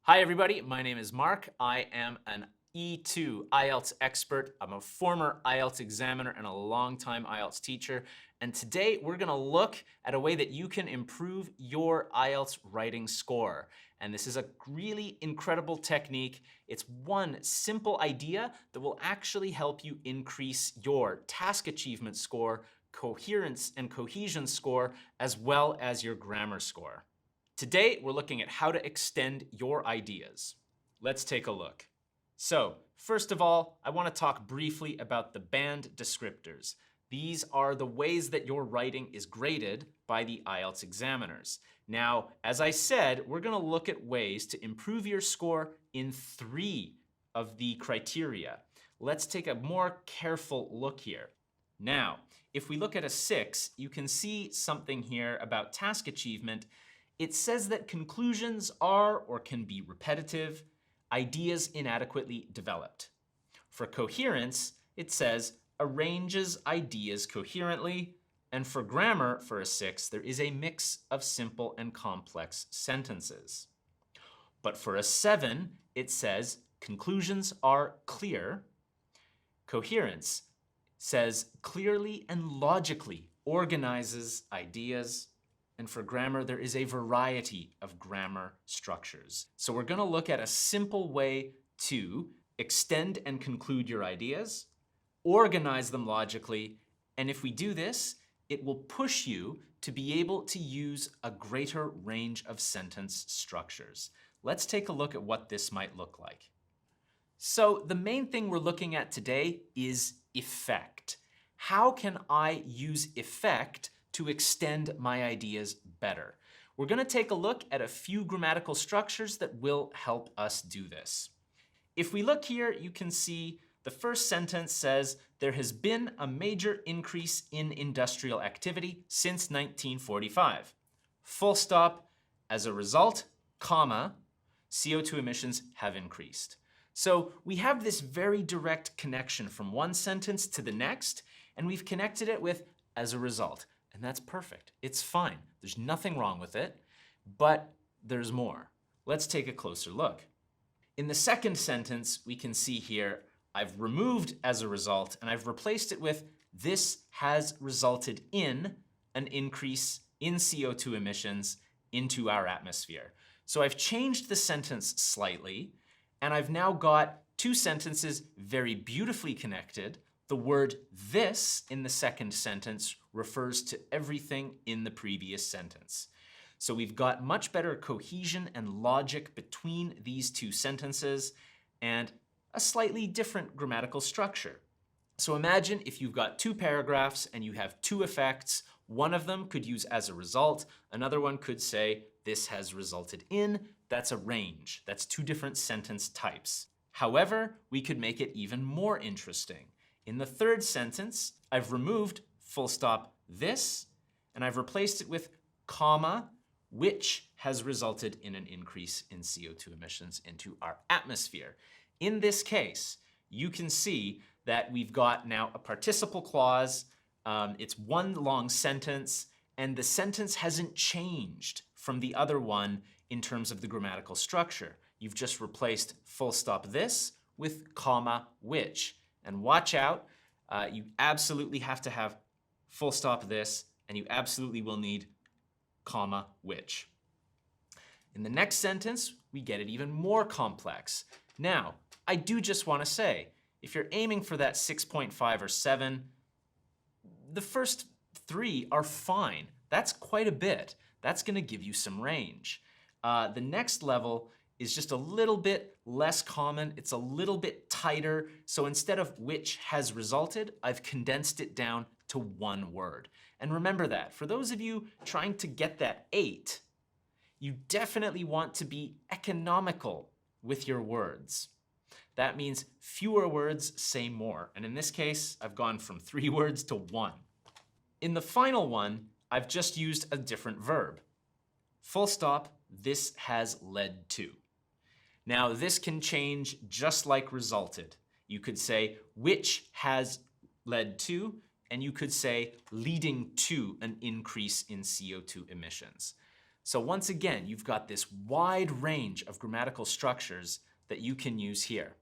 Hi, everybody. My name is Mark. I am an E2 IELTS expert. I'm a former IELTS examiner and a longtime IELTS teacher. And today we're going to look at a way that you can improve your IELTS writing score. And this is a really incredible technique. It's one simple idea that will actually help you increase your task achievement score, coherence and cohesion score, as well as your grammar score. Today, we're looking at how to extend your ideas. Let's take a look. So, first of all, I want to talk briefly about the band descriptors. These are the ways that your writing is graded by the IELTS examiners. Now, as I said, we're going to look at ways to improve your score in 3 of the criteria. Let's take a more careful look here. Now, if we look at a 6, you can see something here about task achievement. It says that conclusions are or can be repetitive, ideas inadequately developed. For coherence, it says arranges ideas coherently, and for grammar, for a 6, there is a mix of simple and complex sentences. But for a 7, it says conclusions are clear. Coherence says clearly and logically organizes ideas. And for grammar, there is a variety of grammar structures. So we're going to look at a simple way to extend and conclude your ideas, organize them logically, and if we do this, it will push you to be able to use a greater range of sentence structures. Let's take a look at what this might look like. So the main thing we're looking at today is effect. How can I use effect to extend my ideas better? We're going to take a look at a few grammatical structures that will help us do this. If we look here, you can see the first sentence says, there has been a major increase in industrial activity since 1945. Full stop. As a result, comma, CO2 emissions have increased. So we have this very direct connection from one sentence to the next, and we've connected it with as a result. And that's perfect. It's fine. There's nothing wrong with it, but there's more. Let's take a closer look. In the second sentence, we can see here, I've removed as a result, and I've replaced it with this has resulted in an increase in CO2 emissions into our atmosphere. So I've changed the sentence slightly, and I've now got 2 sentences very beautifully connected. The word this in the second sentence refers to everything in the previous sentence. So we've got much better cohesion and logic between these 2 sentences and a slightly different grammatical structure. So imagine if you've got 2 paragraphs and you have 2 effects. One of them could use as a result. Another one could say this has resulted in. That's a range. That's 2 different sentence types. However, we could make it even more interesting. In the third sentence, I've removed full stop this, and I've replaced it with comma, which has resulted in an increase in CO2 emissions into our atmosphere. In this case, you can see that we've got now a participle clause. It's one long sentence, and the sentence hasn't changed from the other one in terms of the grammatical structure. You've just replaced full stop this with comma, which. And watch out, you absolutely have to have full stop this, and you absolutely will need comma, which. In the next sentence, we get it even more complex. Now, I do just want to say, if you're aiming for that 6.5 or 7, the first 3 are fine. That's quite a bit. That's going to give you some range. The next level is just a little bit less common. It's a little bit tighter. So instead of which has resulted, I've condensed it down to 1 word. And remember that. For those of you trying to get that 8, you definitely want to be economical with your words. That means fewer words say more. And in this case, I've gone from 3 words to 1. In the final one, I've just used a different verb. Full stop, this has led to. Now, this can change just like resulted. You could say which has led to, and you could say leading to an increase in CO2 emissions. So once again, you've got this wide range of grammatical structures that you can use here.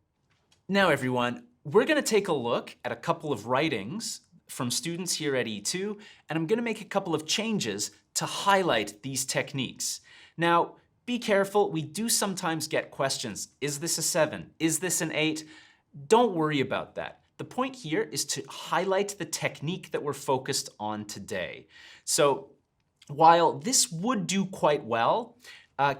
Now everyone, we're going to take a look at a couple of writings from students here at E2, and I'm going to make a couple of changes to highlight these techniques. Now, be careful, we do sometimes get questions. Is this a 7? Is this an 8? Don't worry about that. The point here is to highlight the technique that we're focused on today. So while this would do quite well,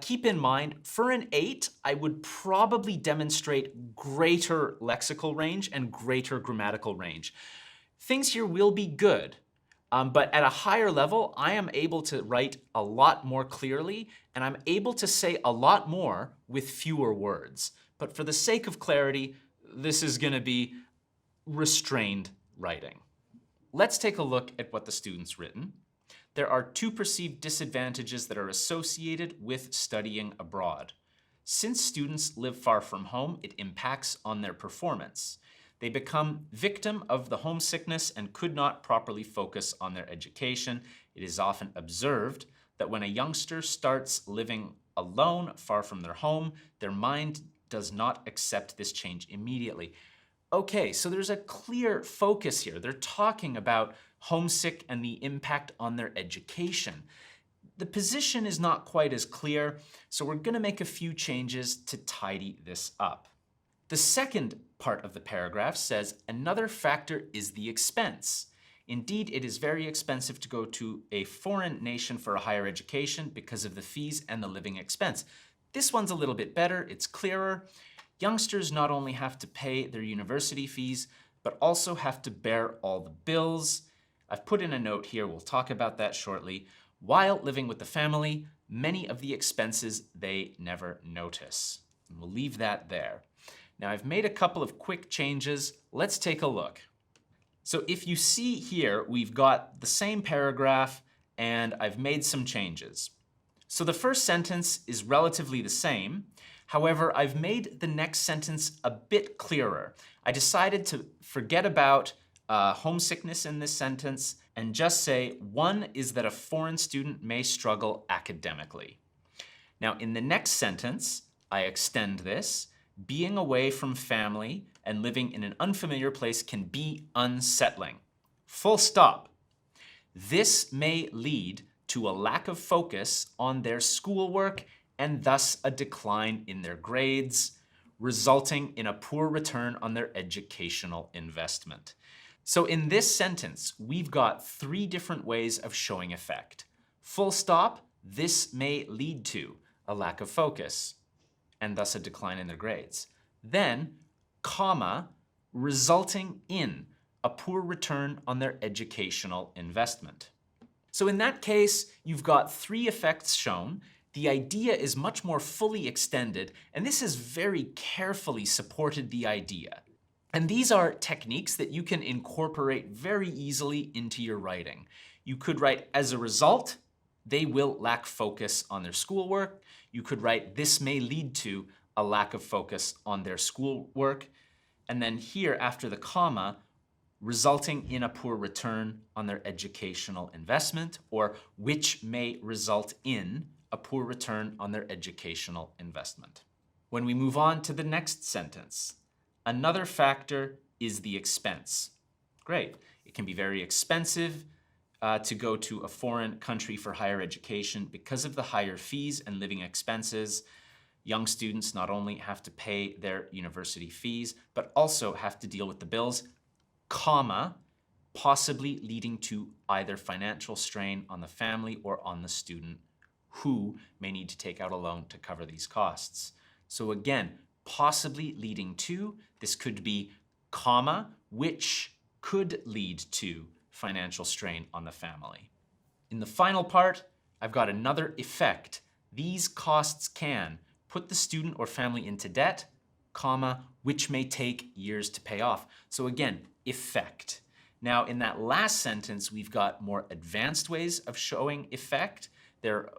keep in mind, for an 8, I would probably demonstrate greater lexical range and greater grammatical range. Things here will be good, but at a higher level, I am able to write a lot more clearly, and I'm able to say a lot more with fewer words. But for the sake of clarity, this is going to be restrained writing. Let's take a look at what the student's written. There are 2 perceived disadvantages that are associated with studying abroad. Since students live far from home, it impacts on their performance. They become victim of the homesickness and could not properly focus on their education. It is often observed that when a youngster starts living alone, far from their home, their mind does not accept this change immediately. Okay, so there's a clear focus here. They're talking about homesick and the impact on their education. The position is not quite as clear, so we're going to make a few changes to tidy this up. The second part of the paragraph says, another factor is the expense. Indeed, it is very expensive to go to a foreign nation for a higher education because of the fees and the living expense. This one's a little bit better, it's clearer. Youngsters not only have to pay their university fees, but also have to bear all the bills. I've put in a note here, we'll talk about that shortly. While living with the family, many of the expenses they never notice. And we'll leave that there. Now I've made a couple of quick changes. Let's take a look. So if you see here, we've got the same paragraph and I've made some changes. So the first sentence is relatively the same. However, I've made the next sentence a bit clearer. I decided to forget about homesickness in this sentence and just say, one is that a foreign student may struggle academically. Now in the next sentence, I extend this. Being away from family and living in an unfamiliar place can be unsettling. Full stop. This may lead to a lack of focus on their schoolwork and thus a decline in their grades, resulting in a poor return on their educational investment. So in this sentence, we've got 3 different ways of showing effect. Full stop, this may lead to a lack of focus and thus a decline in their grades. Then, comma, resulting in a poor return on their educational investment. So in that case, you've got 3 effects shown. The idea is much more fully extended, and this has very carefully supported the idea. And these are techniques that you can incorporate very easily into your writing. You could write, as a result, they will lack focus on their schoolwork. You could write, this may lead to a lack of focus on their schoolwork. And then here, after the comma, resulting in a poor return on their educational investment, or which may result in a poor return on their educational investment. When we move on to the next sentence, another factor is the expense. Great. It can be very expensive to go to a foreign country for higher education because of the higher fees and living expenses. Young students not only have to pay their university fees, but also have to deal with the bills, comma, possibly leading to either financial strain on the family or on the student who may need to take out a loan to cover these costs. So again, possibly leading to, this could be comma, which could lead to financial strain on the family. In the final part, I've got another effect. These costs can put the student or family into debt, comma, which may take years to pay off. So again, effect. Now in that last sentence, we've got more advanced ways of showing effect. They're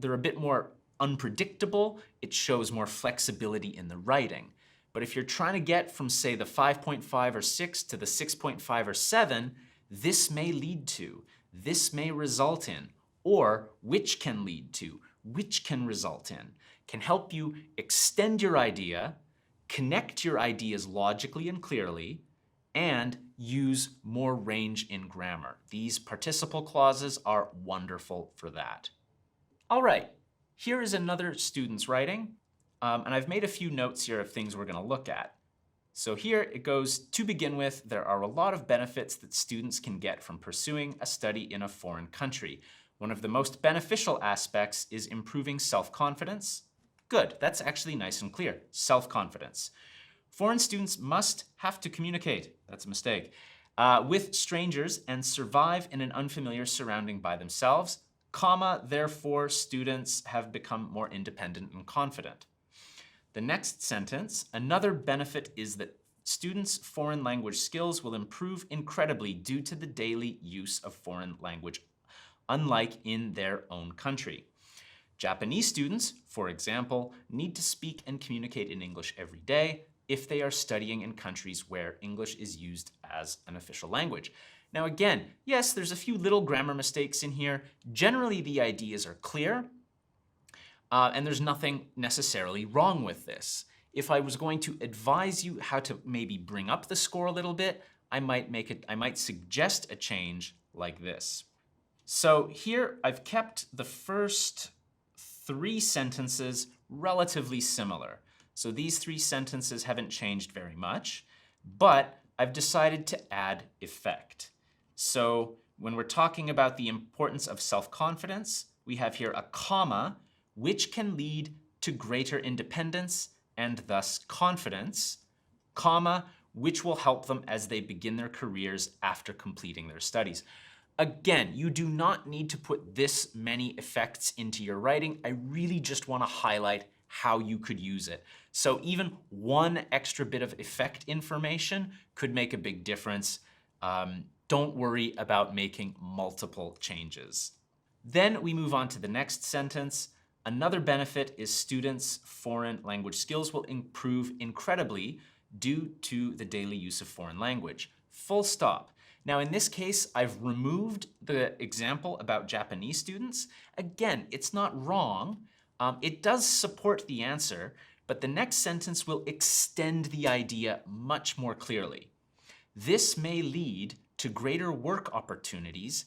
a bit more unpredictable. It shows more flexibility in the writing. But if you're trying to get from, say, the 5.5 or 6 to the 6.5 or 7, this may lead to, this may result in, or which can lead to, which can result in, can help you extend your idea, connect your ideas logically and clearly, and use more range in grammar. These participle clauses are wonderful for that. All right, here is another student's writing, and I've made a few notes here of things we're going to look at. So here it goes, to begin with, there are a lot of benefits that students can get from pursuing a study in a foreign country. One of the most beneficial aspects is improving self-confidence. Good, that's actually nice and clear, self-confidence. Foreign students must have to communicate, that's a mistake, with strangers and survive in an unfamiliar surrounding by themselves, comma, therefore students have become more independent and confident. The next sentence, another benefit is that students' foreign language skills will improve incredibly due to the daily use of foreign language, unlike in their own country. Japanese students, for example, need to speak and communicate in English every day if they are studying in countries where English is used as an official language. Now again, yes, there's a few little grammar mistakes in here. Generally, the ideas are clear, and there's nothing necessarily wrong with this. If I was going to advise you how to maybe bring up the score a little bit, I might suggest a change like this. So here I've kept the first 3 sentences relatively similar. So these 3 sentences haven't changed very much, but I've decided to add effect. So when we're talking about the importance of self-confidence, we have here a comma, which can lead to greater independence and thus confidence, comma, which will help them as they begin their careers after completing their studies. Again, you do not need to put this many effects into your writing. I really just want to highlight how you could use it. So even one extra bit of effect information could make a big difference. Don't worry about making multiple changes. Then we move on to the next sentence. Another benefit is students' foreign language skills will improve incredibly due to the daily use of foreign language. Full stop. Now in this case, I've removed the example about Japanese students. Again, it's not wrong. It does support the answer, but the next sentence will extend the idea much more clearly. This may lead to greater work opportunities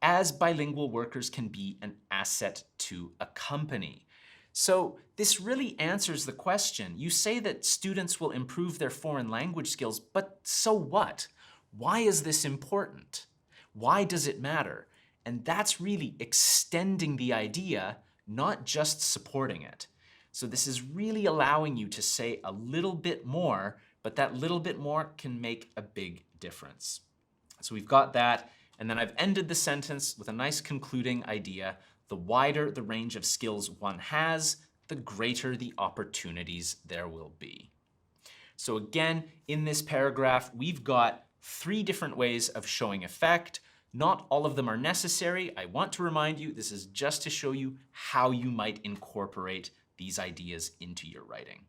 as bilingual workers can be an asset to a company. So this really answers the question. You say that students will improve their foreign language skills, but so what? Why is this important? Why does it matter? And that's really extending the idea, not just supporting it. So this is really allowing you to say a little bit more, but that little bit more can make a big difference. So we've got that, and then I've ended the sentence with a nice concluding idea. The wider the range of skills one has, the greater the opportunities there will be. So again, in this paragraph, we've got 3 different ways of showing effect. Not all of them are necessary. I want to remind you, this is just to show you how you might incorporate these ideas into your writing.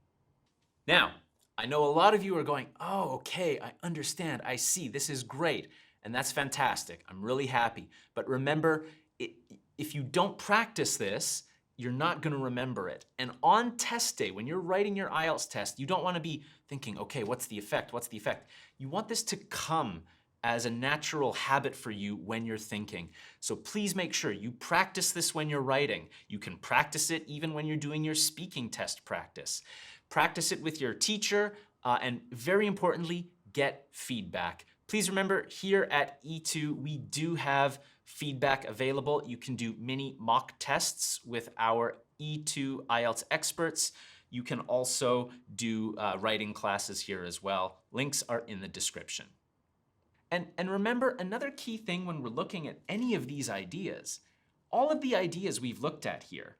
Now, I know a lot of you are going, oh, okay, I understand, I see, this is great. And that's fantastic. I'm really happy. But remember, if you don't practice this, you're not going to remember it. And on test day, when you're writing your IELTS test, you don't want to be thinking, okay, what's the effect? What's the effect? You want this to come as a natural habit for you when you're thinking. So please make sure you practice this when you're writing. You can practice it even when you're doing your speaking test practice. Practice it with your teacher, and very importantly, get feedback. Please remember, here at E2, we do have feedback available. You can do mini mock tests with our E2 IELTS experts. You can also do writing classes here as well. Links are in the description. And remember, another key thing when we're looking at any of these ideas, all of the ideas we've looked at here,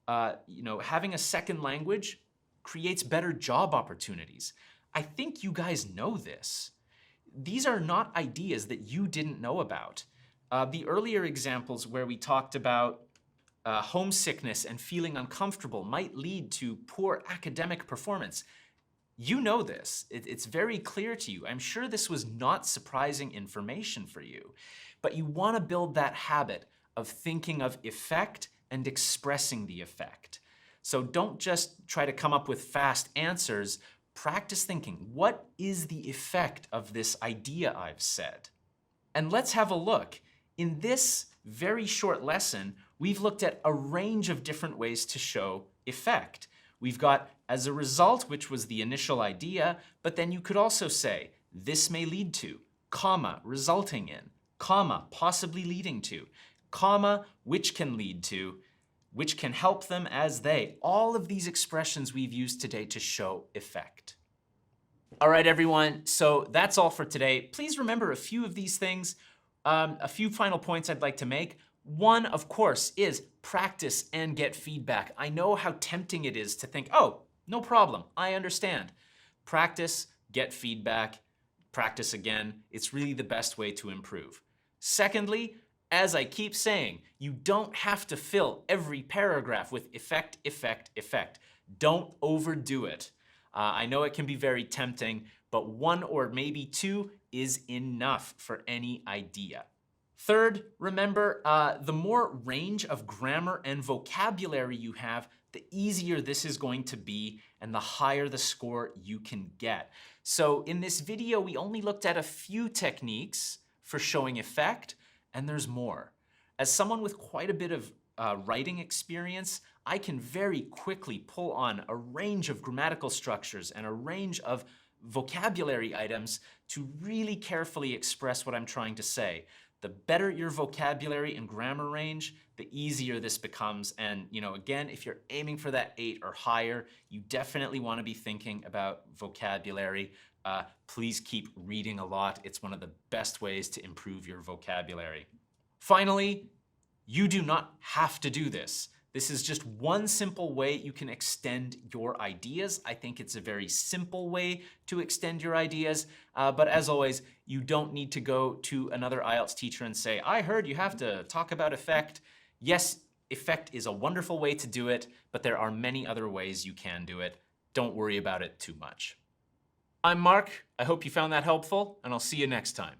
having a second language creates better job opportunities. I think you guys know this. These are not ideas that you didn't know about. The earlier examples where we talked about homesickness and feeling uncomfortable might lead to poor academic performance. You know this. It's very clear to you. I'm sure this was not surprising information for you, but you want to build that habit of thinking of effect and expressing the effect. So don't just try to come up with fast answers. Practice thinking, what is the effect of this idea I've said? And let's have a look. In this very short lesson, we've looked at a range of different ways to show effect. We've got as a result, which was the initial idea, but then you could also say, this may lead to, comma, resulting in, comma, possibly leading to, comma, which can lead to, which can help them as they. All of these expressions we've used today to show effect. All right, everyone, so that's all for today. Please remember a few of these things. A few final points I'd like to make. One, of course, is practice and get feedback. I know how tempting it is to think, oh, no problem, I understand. Practice, get feedback, practice again. It's really the best way to improve. Secondly, as I keep saying, you don't have to fill every paragraph with effect, effect, effect. Don't overdo it. I know it can be very tempting, but one or maybe two is enough for any idea. Third, remember, the more range of grammar and vocabulary you have, the easier this is going to be and the higher the score you can get. So in this video, we only looked at a few techniques for showing effect, and there's more. As someone with quite a bit of writing experience, I can very quickly pull on a range of grammatical structures and a range of vocabulary items to really carefully express what I'm trying to say. The better your vocabulary and grammar range, the easier this becomes. And again, if you're aiming for that 8 or higher, you definitely want to be thinking about vocabulary. Please keep reading a lot. It's one of the best ways to improve your vocabulary. Finally, you do not have to do this. This is just one simple way you can extend your ideas. I think it's a very simple way to extend your ideas. But as always, you don't need to go to another IELTS teacher and say, I heard you have to talk about effect. Yes, effect is a wonderful way to do it, but there are many other ways you can do it. Don't worry about it too much. I'm Mark. I hope you found that helpful, and I'll see you next time.